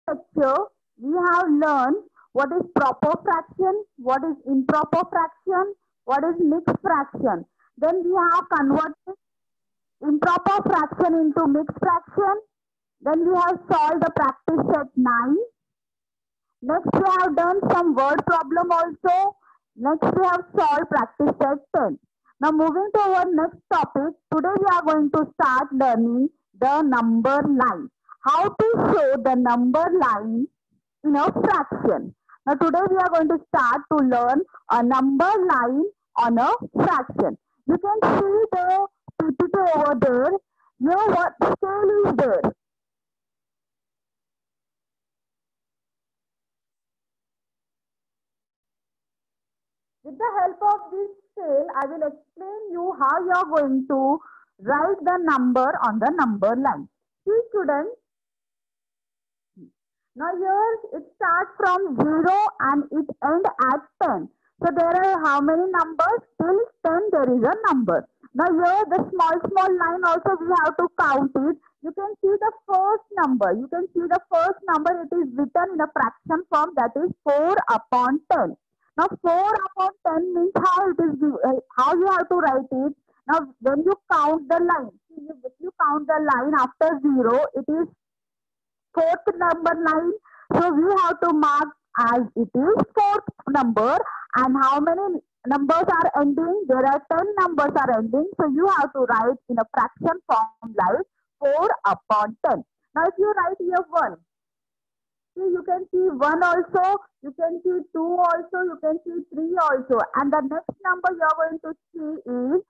lecture, we have learned what is proper fraction, what is improper fraction, what is mixed fraction. Then we have converted improper fraction into mixed fraction. Then we have solved the practice set 9. Next we have done some word problem also. Next we have solved practice set 10. Now moving to our next topic, today we are going to start learning the number line. How to show the number line in a fraction. Now today we are going to start to learn a number line on a fraction. You can see the PPT over there. Here what scale is there? With the help of this scale, I will explain you how you are going to write the number on the number line. See students, now here it starts from 0 and it ends at 10. So there are how many numbers? Till 10 there is a number. Now here the small line also we have to count it. You can see the first number. You can see the first number, it is written in a fraction form, that is 4 upon 10. Now 4 upon 10 means how it is, how you have to write it. Now when you count the line, if you count the line after 0, it is fourth number line. So we have to mark as it is fourth number. And how many numbers are ending? There are 10 numbers are ending. So you have to write in a fraction form like 4 upon 10. Now if you write here 1, see, you can see 1 also, you can see 2 also, you can see 3 also. And the next number you are going to see is,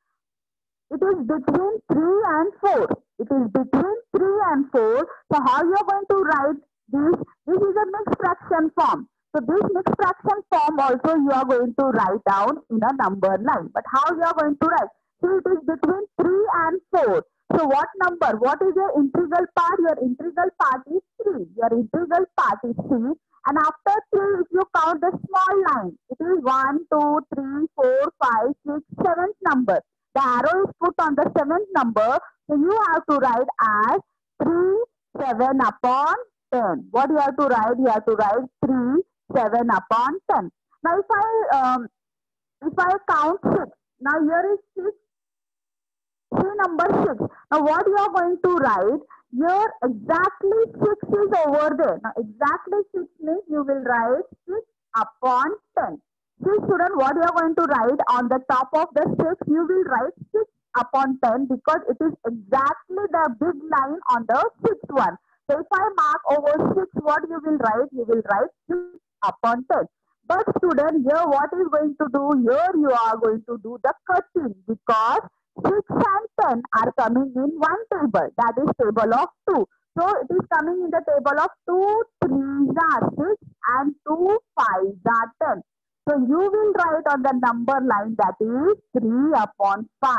it is between 3 and 4. It is between 3 and 4. So how you are going to write this? This is a mixed fraction form. So this mixed fraction form also you are going to write down in a number line. But how you are going to write? See, it is between 3 and 4. So what number? What is your integral part? Your integral part is 3. Your integral part is 3. And after 3, if you count the small line, it is 1, 2, 3, 4, 5, 6, 7th number. The arrow is put on the 7th number. So you have to write as 3, 7 upon 10. What you have to write? You have to write 3, 7 upon 10. Now if I count 6, now here is 6. See number 6. Now what you are going to write? Here exactly 6 is over there. Now exactly 6 means you will write 6 upon 10. See student, what you are going to write on the top of the 6, you will write 6 upon 10 because it is exactly the big line on the 6th one. So if I mark over 6, what you will write? You will write 6 upon 10. But student, here what is going to do? Here you are going to do the cutting because 6 and 10 are coming in one table, that is table of 2. So it is coming in the table of 2 3s are 6 and 2 5s are 10. So you will write on the number line, that is 3 upon 5.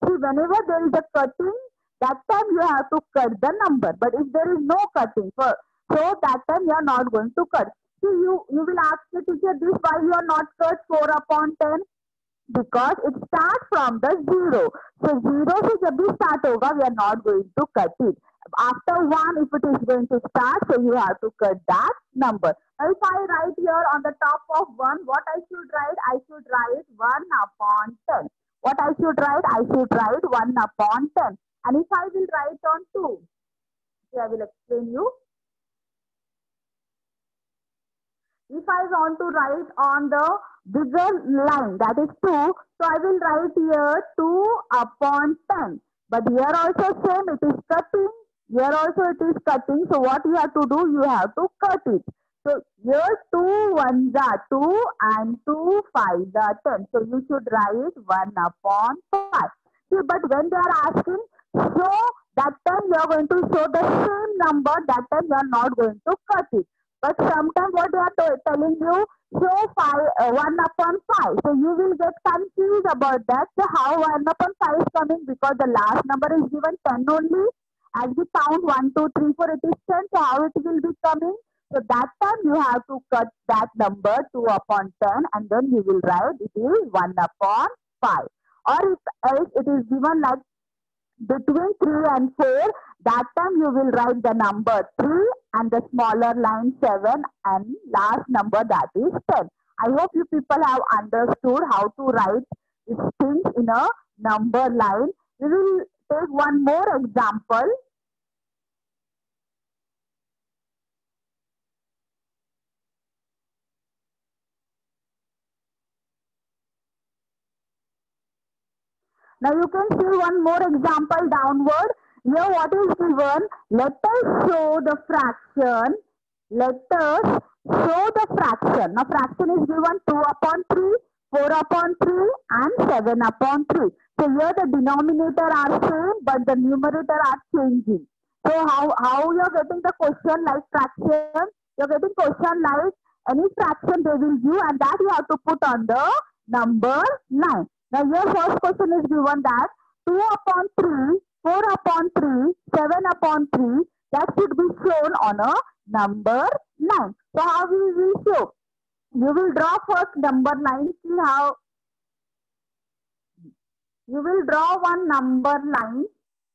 See, whenever there is a cutting, that time you have to cut the number. But if there is no cutting, so that time you are not going to cut. See, you will ask the teacher this, why you are not cut 4 upon 10? Because it starts from the 0. So 0 से जब भी start होगा, we are not going to cut it. After 1, if it is going to start, so you have to cut that number. Now if I write here on the top of 1, what I should write? I should write 1 upon 10. What I should write? I should write 1 upon 10. And if I will write on 2, I will explain you. If I want to write on the bigger line, that is 2, so I will write here 2 upon 10. But here also same, it is cutting. Here also it is cutting. So what you have to do? You have to cut it. So here 2 1s are 2 and 2 5s are 10. So you should write 1 upon 5. See, but when they are asking, so that time you are going to show the same number, that time you are not going to cut it. But sometimes what they are telling you, show 1 upon 5. So you will get confused about that. So how 1 upon 5 is coming? Because the last number is given 10 only. As we count 1, 2, 3, 4, it is 10. So how it will be coming? So that time you have to cut that number 2 upon 10 and then you will write it is 1 upon 5. Or if else it is given like between 3 and 4, that time you will write the number 3 and the smaller line 7 and last number that is 10. I hope you people have understood how to write these things in a number line. We will take one more example. Now you can see one more example downward. Here what is given? Let us show the fraction. Let us show the fraction. Now fraction is given 2 upon 3, 4 upon 3 and 7 upon 3. So here the denominator are same but the numerator are changing. So how you are getting the question like fraction? You are getting question like any fraction they will give and that you have to put on the number line. Now your first question is given that 2 upon 3, 4 upon 3, 7 upon 3 that should be shown on a number line. So how will we show? You will draw first number line. See how you will draw one number line.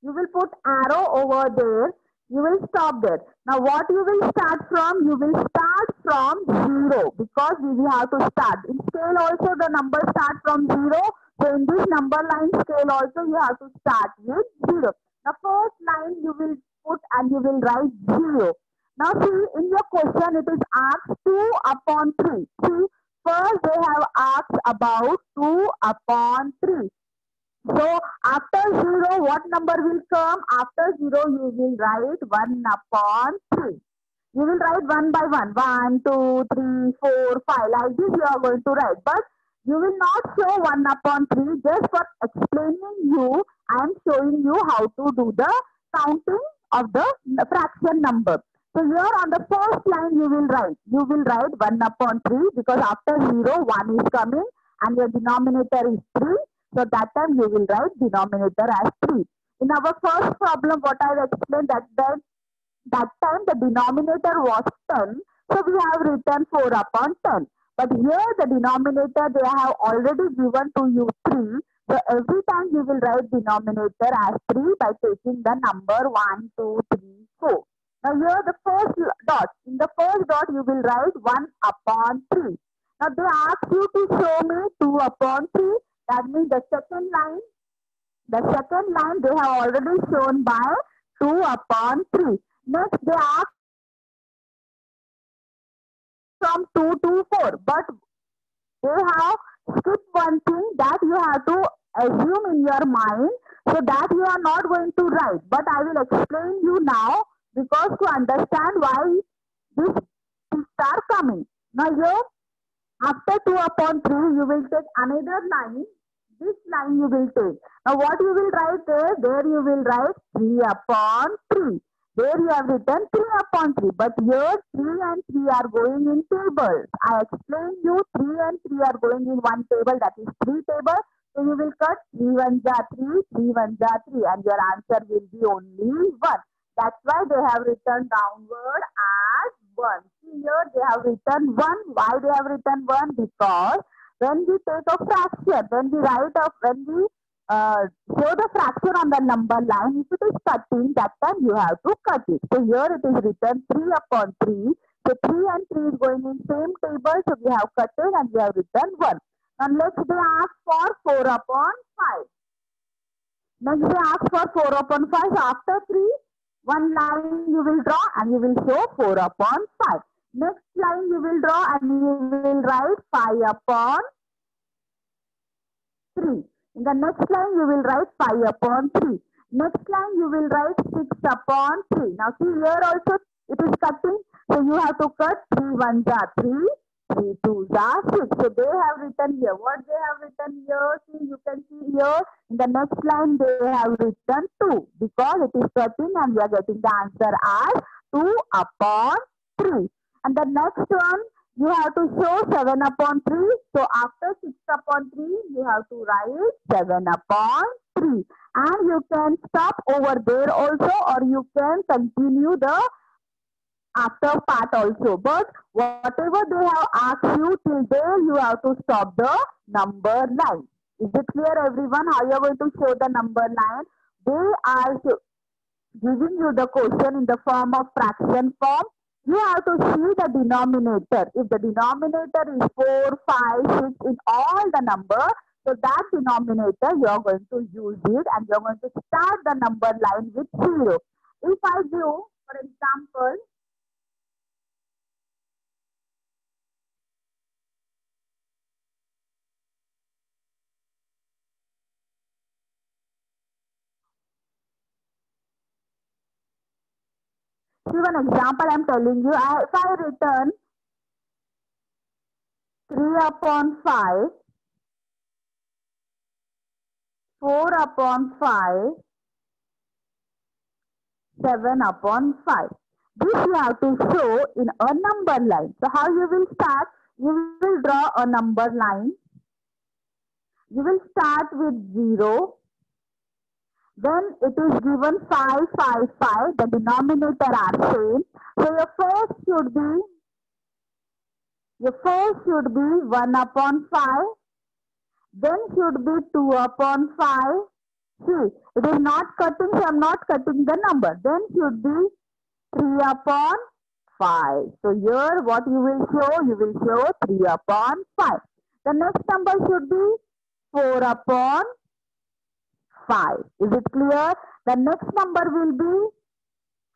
You will put arrow over there. You will stop there. Now what you will start from? You will start from 0 because we will have to start. In scale also the number start from 0. So in this number line scale also you have to start with 0. The first line you will put and you will write 0. Now see in your question it is asked 2 upon 3. See first they have asked about 2 upon 3. So after 0 what number will come? After 0 you will write 1 upon 3. You will write one by one. 1, 2, 3, 4, 5. Like this you are going to write. But you will not show 1 upon 3. Just for explaining you, I am showing you how to do the counting of the fraction number. So here on the first line you will write 1 upon 3 because after 0, 1 is coming and your denominator is 3. So that time you will write denominator as 3. In our first problem what I have explained that time the denominator was 10. So we have written 4 upon 10. But here the denominator they have already given to you 3. So every time you will write denominator as 3 by taking the number 1, 2, 3, 4. Now here the first dot. In the first dot you will write 1 upon 3. Now they ask you to show me 2 upon 3. That means the second line they have already shown by 2 upon 3. Next they ask from 2 to 4. But they have skipped one thing that you have to assume in your mind. So that you are not going to write. But I will explain you now because to understand why these things are coming. Now here after 2 upon 3 you will take another line. This line you will take. Now what you will write there? There you will write 3 upon 3. There you have written 3 upon 3. But here 3 and 3 are going in tables. I explained you 3 and 3 are going in one table, that is 3 table. So you will cut 3 1 ja 3, 3 1 ja 3 and your answer will be only 1. That's why they have written downward as 1. See here they have written 1. Why they have written 1? Because when we take a fraction, when we show the fraction on the number line, if it is cutting, that time you have to cut it. So here it is written 3 upon 3. So 3 and 3 is going in same table. So we have cut it and we have written 1. Now next they ask for 4 upon 5. Next they ask for 4 upon 5. So after 3, one line you will draw and you will show 4 upon 5. Next line you will draw and you will write 5 upon 3. In the next line you will write 5 upon 3. Next line you will write 6 upon 3. Now see here also it is cutting. So you have to cut 3 1 ja 3, 3 2 ja 6. So they have written here. What they have written here? See you can see here. In the next line they have written 2 because it is cutting and we are getting the answer as 2 upon 3. And the next one, you have to show 7 upon 3. So after 6 upon 3, you have to write 7 upon 3. And you can stop over there also or you can continue the after part also. But whatever they have asked you till there, you have to stop the number line. Is it clear everyone how you are going to show the number line? giving you the question in the form of fraction form, you have to see the denominator. If the denominator is 4, 5, 6 in all the number, so that denominator you are going to use it and you are going to start the number line with 0. If I give, for example, give an example I am telling you, if I return 3 upon 5, 4 upon 5, 7 upon 5. This you have to show in a number line. So how you will start? You will draw a number line. You will start with 0. Then it is given 5, 5, 5. The denominator are same. So your first should be 1 upon 5. Then should be 2 upon 5. See, it is not cutting, so I am not cutting the number. Then should be 3 upon 5. So here what you will show 3 upon 5. The next number should be 4 upon 5. Is it clear? The next number will be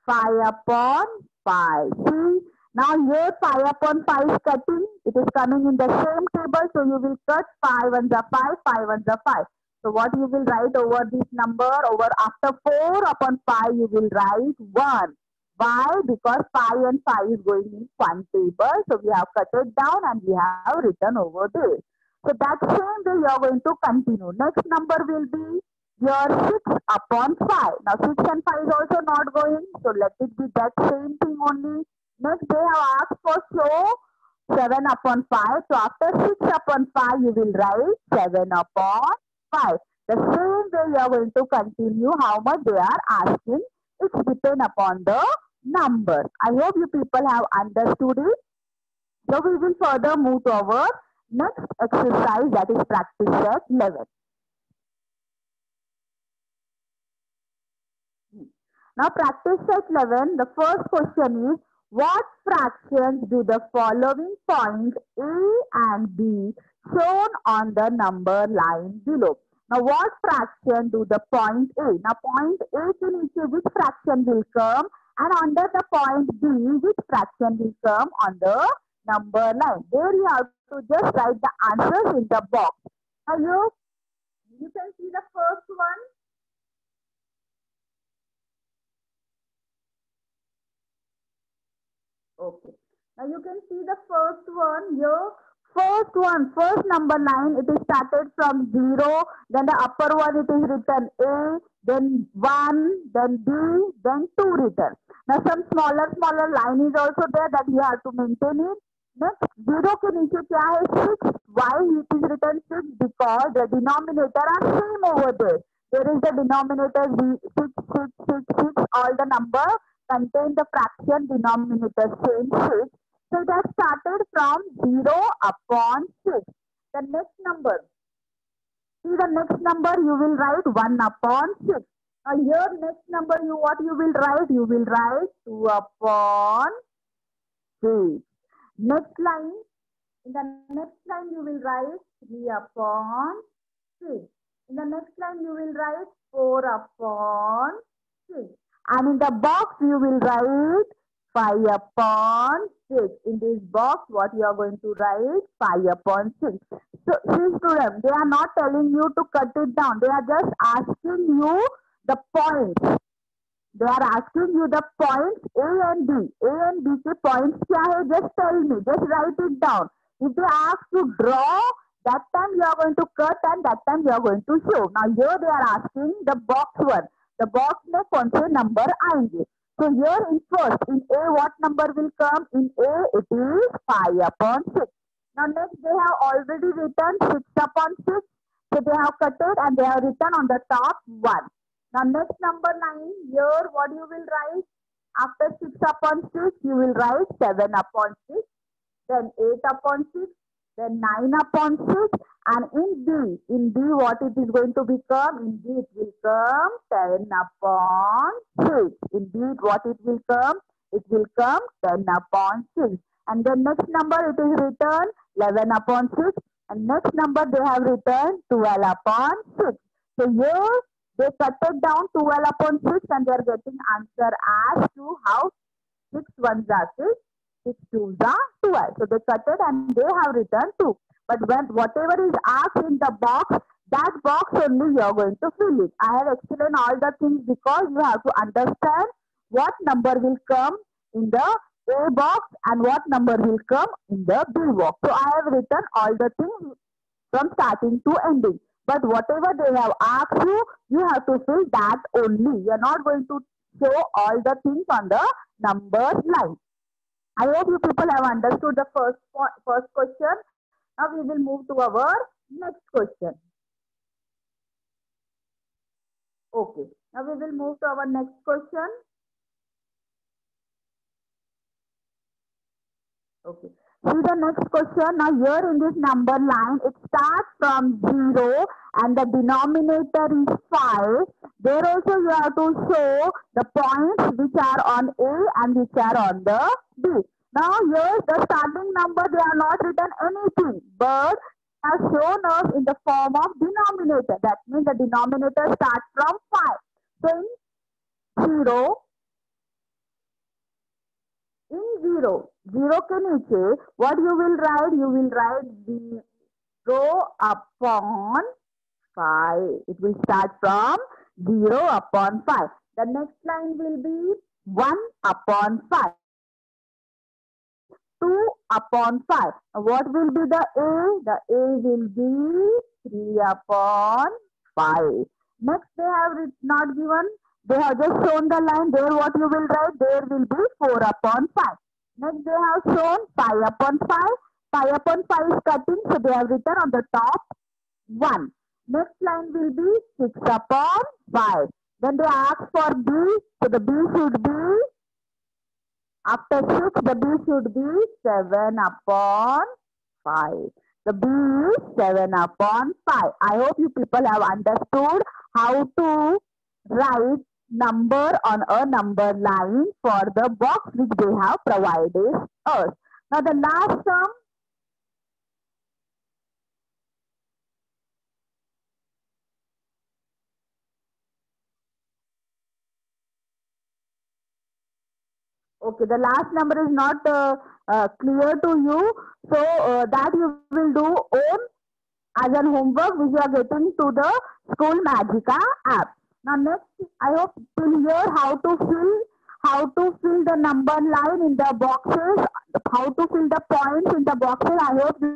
5 upon 5. See, now here 5 upon 5 is cutting. It is coming in the same table. So you will cut 5 ones are 5, 5 ones are 5. So what you will write over this number, after 4 upon 5 you will write 1. Why? Because 5 and 5 is going in one table. So we have cut it down and we have written over there. So that same way you are going to continue. Next number will be your 6 upon 5. Now 6 and 5 is also not going. So let it be that same thing only. Next they have asked for show 7 upon 5. So after 6 upon 5 you will write 7 upon 5. The same way you are going to continue how much they are asking. It depends upon the number. I hope you people have understood it. So we will further move to our next exercise, that is practice set 11. Now practice set 11, the first question is, what fractions do the following points A and B shown on the number line below? Now what fraction do the point A? Now point A के नीचे which fraction will come, and under the point B which fraction will come on the number line? There you have to just write the answers in the box. Now you can see the first one. Okay. Now you can see the first one here. First number line, it is started from 0, then the upper one it is written A, then 1, then B, then 2 written. Now some smaller line is also there that you have to maintain it. Next, 0 के नीचे क्या है 6. Why it is written 6? Because the denominator are same over there. There is the denominator 6, 6, 6, 6. All the number contain the fraction denominator same 6. So it has started from 0 upon 6. The next number. See the next number you will write 1 upon 6. Now here next number what you will write? You will write 2 upon 6. Next line. In the next line you will write 3 upon 6. In the next line you will write 4 upon 6. And in the box you will write 5 upon 6. In this box, what you are going to write? 5 upon 6. So, see students, they are not telling you to cut it down. They are just asking you the points. They are asking you the points A and B. A and B के points क्या है? Just tell me. Just write it down. If they ask to draw, that time you are going to cut and that time you are going to show. Now here they are asking the box one. The box में कौन से number आएंगे? So here in first, in A what number will come? In A it is 5 upon 6. Now next they have already written 6 upon 6. So they have cut it and they have written on the top 1. Now next number 9, here what you will write? After 6 upon 6 you will write 7 upon 6. Then 8 upon 6. Then 9 upon 6. And in B what it is going to become? In B it will come 10 upon 6. In B what it will come? It will come 10 upon 6. And the next number it is written 11 upon 6. And next number they have written 12 upon 6. So here they cut it down 12 upon 6 and they are getting answer as to how 6 ones are 6, 6 twos are 12. So they cut it and they have written 2. But when whatever is asked in the box, that box only you are going to fill it. I have explained all the things because you have to understand what number will come in the A box and what number will come in the B box. So I have written all the things from starting to ending. But whatever they have asked you, you have to fill that only. You are not going to show all the things on the numbers line. I hope you people have understood the first question. Now we will move to our next question. Okay. Now we will move to our next question. Okay. See the next question. Now here in this number line, it starts from 0 and the denominator is 5. There also you have to show the points which are on A and which are on the B. Now here the starting number they are not written anything but are shown us in the form of denominator. That means the denominator starts from 5. So in 0 के नीचे what you will write? You will write 0 upon 5. It will start from 0 upon 5. The next line will be 1 upon 5. 2 upon 5. What will be the A? The A will be 3 upon 5. Next they have not given. They have just shown the line. There what you will write? There will be 4 upon 5. Next they have shown 5 upon 5. 5 upon 5 is cutting. So they have written on the top 1. Next line will be 6 upon 5. Then they ask for B. So the B should be, after 6, the B should be 7 upon 5. The B is 7 upon 5. I hope you people have understood how to write number on a number line for the box which they have provided us. Now the last sum. Okay, the last number is not clear to you. So that you will do own as an homework which you are getting to the School Magica app. Now next, I hope till here how to fill the number line in the boxes, how to fill the points in the boxes. I hope this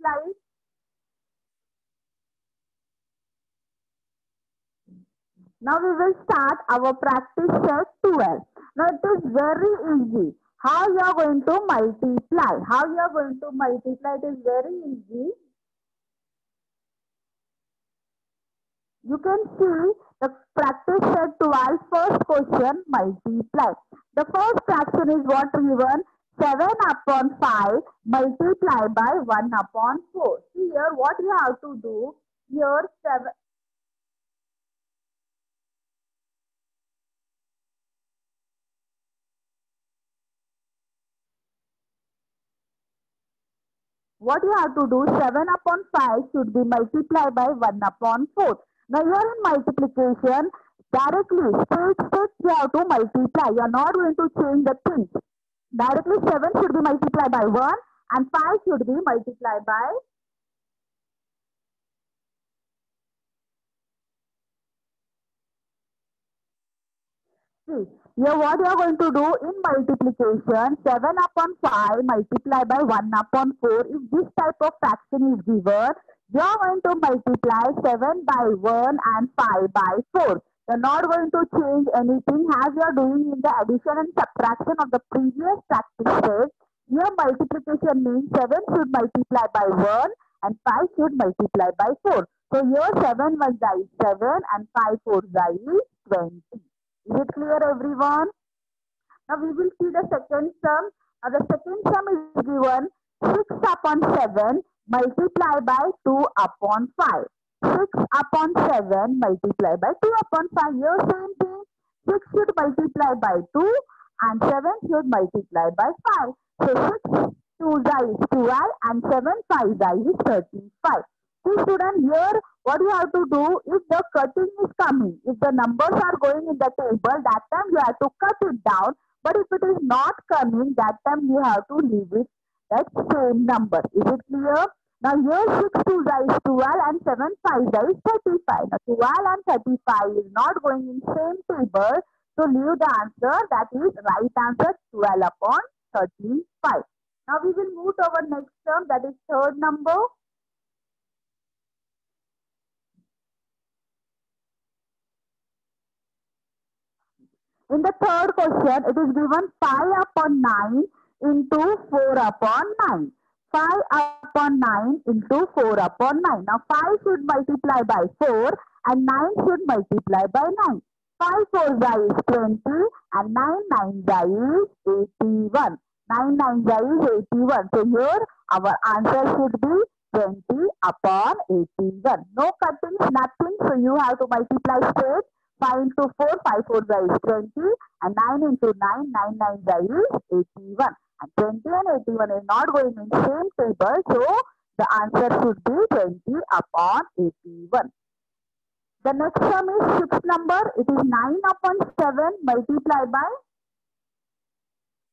slide. Now we will start our practice set 12. Now it is very easy. How you are going to multiply? How you are going to multiply? It is very easy. You can see the practice set 12 first question multiply. The first fraction is what given? 7 upon 5 multiplied by 1 upon 4. See here what you have to do. Here 7. What you have to do, 7 upon 5 should be multiplied by 1 upon 4. Now here in multiplication, directly, straight you have to multiply. You are not going to change the things. Directly 7 should be multiplied by 1 and 5 should be multiplied by See, here what you are going to do in multiplication, 7 upon 5 multiplied by 1 upon 4. If this type of fraction is given, you are going to multiply 7 by 1 and 5 by 4. You are not going to change anything as you are doing in the addition and subtraction of the previous practice set. Here multiplication means 7 should multiply by 1 and 5 should multiply by 4. So here 7 1 is 7 and 5 4 is 20. Is it clear, everyone? Now we will see the second sum. The second sum is given 6 upon 7 multiply by 2 upon 5. 6 upon 7 multiply by 2 upon 5. Here same thing. 6 should multiply by 2 and 7 should multiply by 5. So 6 2 is 12 and 7 5 is 35. See student, here what you have to do, if the cutting is coming, if the numbers are going in the table, that time you have to cut it down. But if it is not coming, that time you have to leave it that same number. Is it clear? Now here 6 2 is 12 and 7 5 is 35. Now 12 and 35 is not going in same table. So leave the answer, that is right answer 12 upon 35. Now we will move to our next term, that is third number. In the third question, it is given 5 upon 9 into 4 upon 9. 5 upon 9 into 4 upon 9. Now 5 should multiply by 4 and 9 should multiply by 9. 5 4 is 20 and 9 9 is 81. 9 9 is 81. So here our answer should be 20 upon 81. No cuttings, nothing. So you have to multiply straight. 5 into 4, 5 4 is 20 and 9 into 9, 9 9 is 81. And 20 and 81 is not going in same table, so the answer should be 20 upon 81. The next term is sixth number. It is 9 upon 7 multiplied by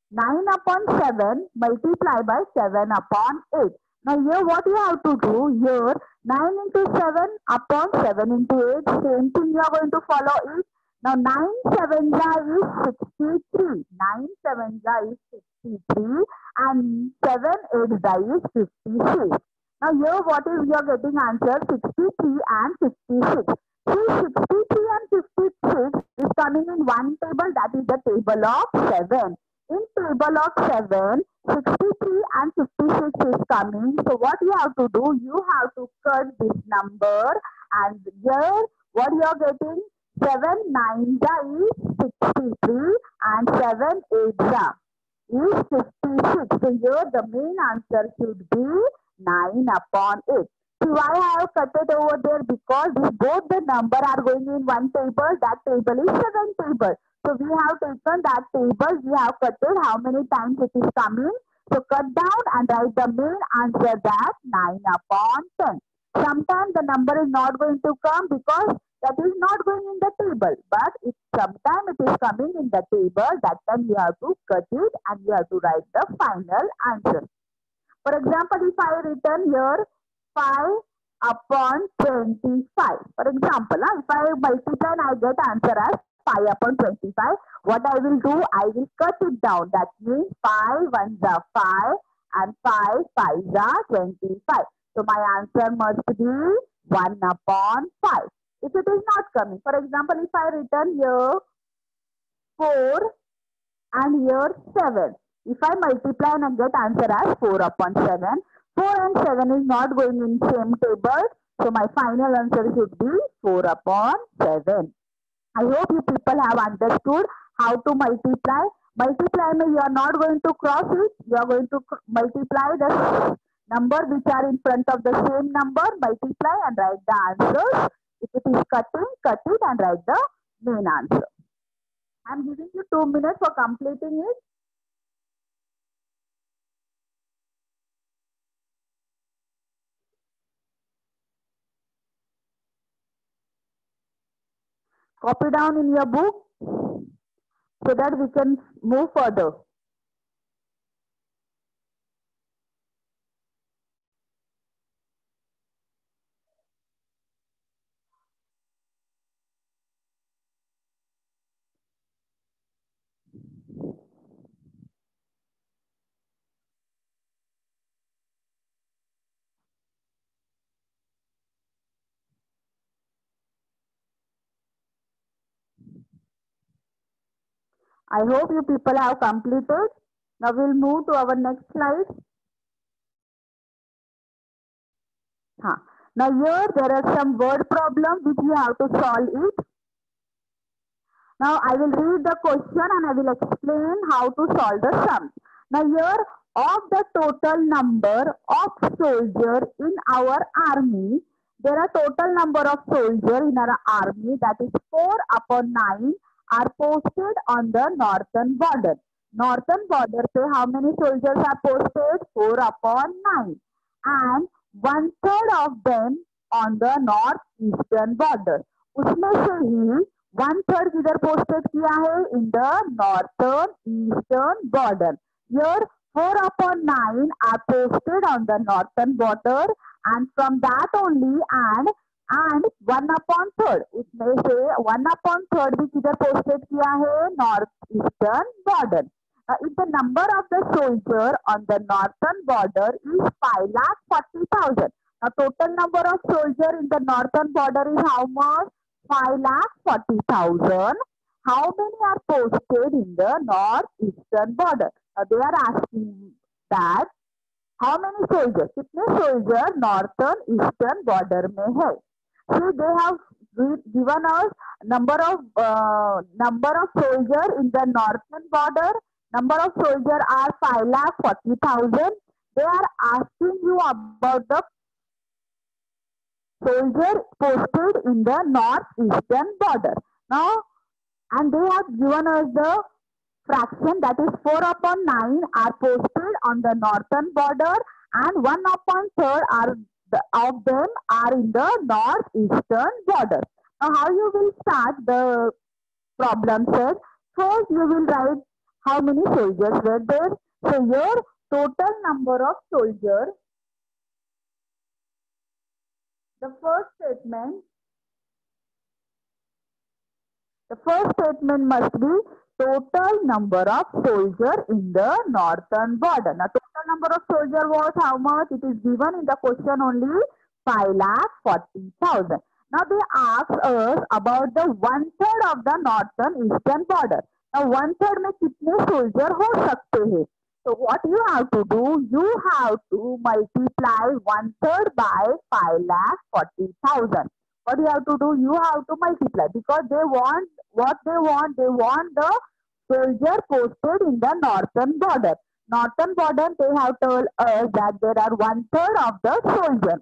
9 upon 7 multiplied by 7 upon 8. Now here what you have to do, here 9 into 7 upon 7 into 8, same thing you are going to follow it. Now 9 7 is 63, 9 7 is 63 and 7 8 is 56. Now here what is you are getting answer 63 and 56. See 63 and 56 is coming in one table, that is the table of 7. In table of 7, 63 and 56 is coming. So what you have to do, you have to cut this number and here what you are getting 7 9 is 63 and 7 8 is 56. So here the main answer should be 9 upon 8. See why I have cut it over there, because both the number are going in one table. That table is 7 table. So we have taken that table, we have cutted how many times it is coming. So cut down and write the main answer, that 9 upon 10. Sometimes the number is not going to come because that is not going in the table. But if sometimes it is coming in the table, that time you have to cut it and you have to write the final answer. For example, if I written here 5 upon 25. For example, if I multiply and I get answer as 5 upon 25, what I will do, I will cut it down. That means 5 ones are 5 and 5 5s are 25. So my answer must be 1 upon 5. If it is not coming, for example, if I written here 4 and here 7. If I multiply and I get answer as 4 upon 7, 4 and 7 is not going in same table. So my final answer should be 4 upon 7. I hope you people have understood how to multiply. Multiply means you are not going to cross it. You are going to multiply the number which are in front of the same number. Multiply and write the answers. If it is cutting, cut it and write the main answer. I am giving you 2 minutes for completing it. Copy down in your book so that we can move further. I hope you people have completed. Now we'll move to our next slide. Now here there are some word problems which you have to solve it. Now I will read the question and I will explain how to solve the sums. Now here of the total number of soldiers in our army, there are total number of soldiers in our army, that is 4 upon 9 are posted on the northern border. Northern border पे how many soldiers are posted? 4 upon 9 and one third of them on the north eastern border. उसमें से ही one third किधर posted किया है? In the northern eastern border. Here 4 upon 9 are posted on the northern border and from that only and 1 upon third, उसमें से 1 upon third भी किधर posted किया है? North eastern border. If the number of the soldier on the northern border is 5,40,000. Now total number of soldier in the northern border is how much? 5,40,000. How many are posted in the northeastern border? They are asking that how many soldiers? कितने soldier northern eastern border में है? See, they have given us number of soldier in the northern border. Number of soldier are 5,40,000. They are asking you about the soldier posted in the northeastern border. Now, and they have given us the fraction, that is 4 upon 9 are posted on the northern border and 1 upon 3rd are of them are in the northeastern border. Now how you will start the problem set? First you will write how many soldiers were there. So your total number of soldiers, the first statement must be total number of soldiers in the northern border. Now total number of soldiers was how much? It is given in the question only 5,40,000. Now they ask us about the one third of the northern eastern border. Now one third में कितने soldier हो सकते हैं? So what you have to do? You have to multiply one third by 5,40,000. What you have to do? You have to multiply because they want what they want. They want the soldier posted in the northern border. Northern border, they have told us that there are one third of the soldier.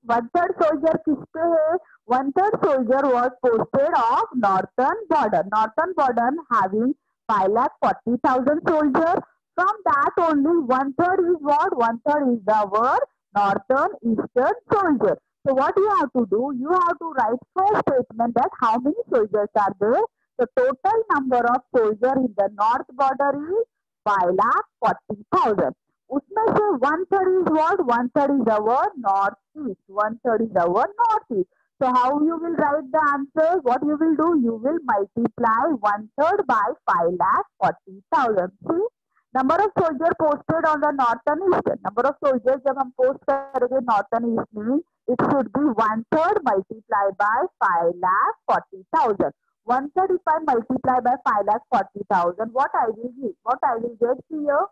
One third soldier किसके है? One third soldier was posted of northern border. Northern border having 5,40,000 soldiers. From that only one third is what? One third is our northern eastern soldier. So what you have to do? You have to write first statement that how many soldiers are there. The total number of soldiers in the north border is 5,40,000. उसमें से one third is what? One third is our northeast. One third is our northeast. So how you will write the answer? What you will do? You will multiply one third by 5,40,000. See? Number of soldiers posted on the northern east. Number of soldiers जब हम post करेंगे northern east means it should be one third multiplied by 5,40,000. One third if I multiply by 5,40,000, what I will get? What I will get here?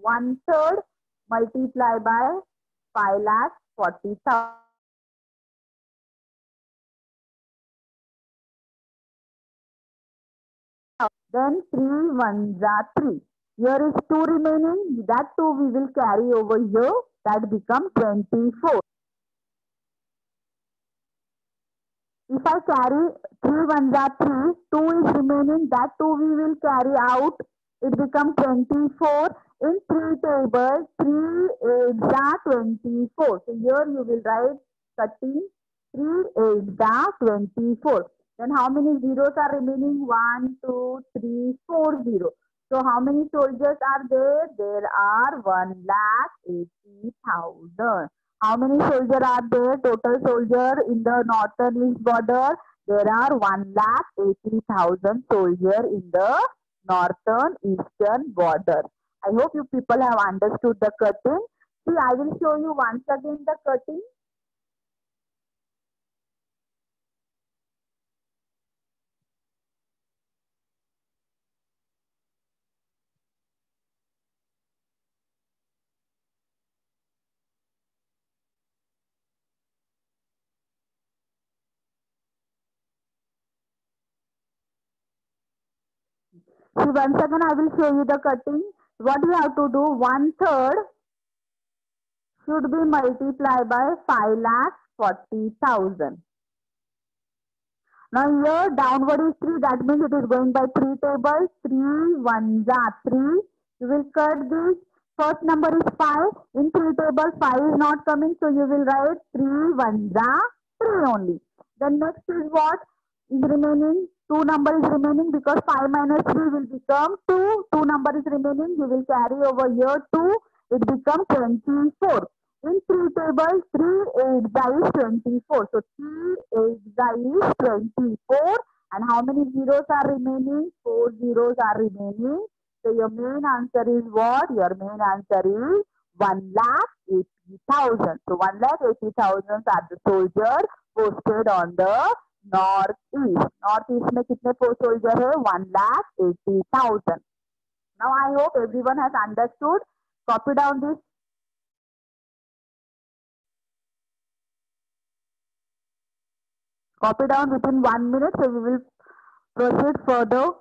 One third multiplied by 5,40,000. Then 3 ones are 3. Here is 2 remaining. That 2 we will carry over here. That becomes 24. If I carry 3 ones are 3, 2 is remaining. That 2 we will carry out. It becomes 24. In 3 tables, 3 8s are 24. So here you will write 13. 3 8s are 24. Then how many zeros are remaining? 1, 2, 3, 4 zeros. So how many soldiers are there? There are 1,80,000. How many soldiers are there? Total soldier in the northern east border. There are 1,80,000 soldiers in the northern eastern border. I hope you people have understood the cutting. See, I will show you once again the cutting. See, once again I will show you the cutting. What you have to do? 1/3 should be multiplied by 5,40,000. Now here downward is 3, that means it is going by 3 tables. 3 1s are 3. You will cut this. First number is 5. In 3 tables 5 is not coming, so you will write 3 1s are 3 only. Then next is what is remaining? 2 number is remaining because 5 minus 3 will become 2. 2 number is remaining. You will carry over here 2. It becomes 24. In 3 tables, 3 8 is 24. So 3 8 is 24. And how many zeros are remaining? 4 zeros are remaining. So your main answer is what? Your main answer is 1,80,000. So 1,80,000 are the soldiers posted on the northeast. Northeast में कितने soldiers है? 1,80,000. Now I hope everyone has understood. Copy down this. Copy down within 1 minute, so we will proceed further.